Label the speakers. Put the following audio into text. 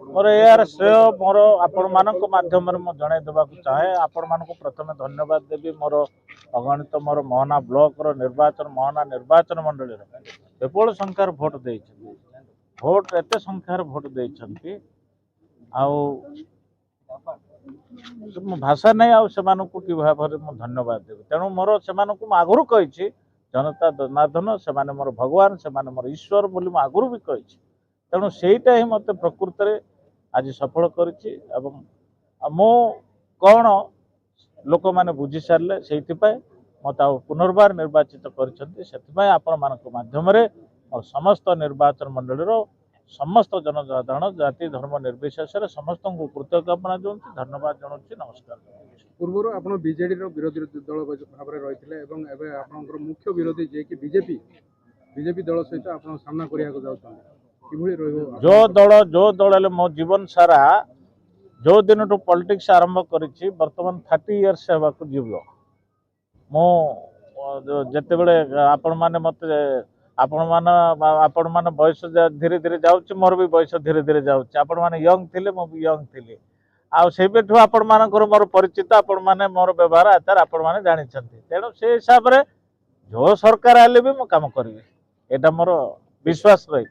Speaker 1: मोर यार श्रेय मोर आपण मानक माध्यम जन देवाक चाहे आपण मानक प्रथम धन्यवाद देवी मोर अगणित मोर मोहना ब्लॉक निर्वाचन मोहना निर्वाचन मंडल विपुल संख्यार भोट दे भोट एत संख्यार भोट दे भाषा नहीं आउ कि भाव में धन्यवाद देवी तेणु मोर से आगुरी कही जनता जनार्दन से मोर भगवान से मोर ईश्वर बोली आगुरी भी कही तेणु सेटा ही मत प्रकृत में आज सफल कर मो कौन लोक मैंने बुझी सारे से मत पुनर्बार निर्वाचित कर समस्त निर्वाचन मंडल समस्त जनसाधारण जाति धर्म निर्विशेष समस्त को कृतज्ञता जनाऊँ धन्यवाद जनाऊँ नमस्कार।
Speaker 2: पूर्व आप बीजेडी विरोधी दल भाव में रही आप मुख्य विरोधी जे कि बीजेपी दल सहित आप सामना करने
Speaker 1: जो दल मो जीवन सारा जो दिन टू पॉलिटिक्स आरंभ करी बर्तमान 30 इयर्स होगा जीव मो जिते बड़े आपण मैंने मत आपण मान बयस धीरे धीरे जाऊँ मोर भी बयस धीरे धीरे जाऊँ आपण मैंने यंग थे मु भी यंग थी आठू आपण मानकर मोर परिचित आपण मैंने मोर व्यवहार आचार आपण मैंने जानी तेणु से हिसाब से जो सरकार आले भी मु काम करी एटा मोर विश्वास रही।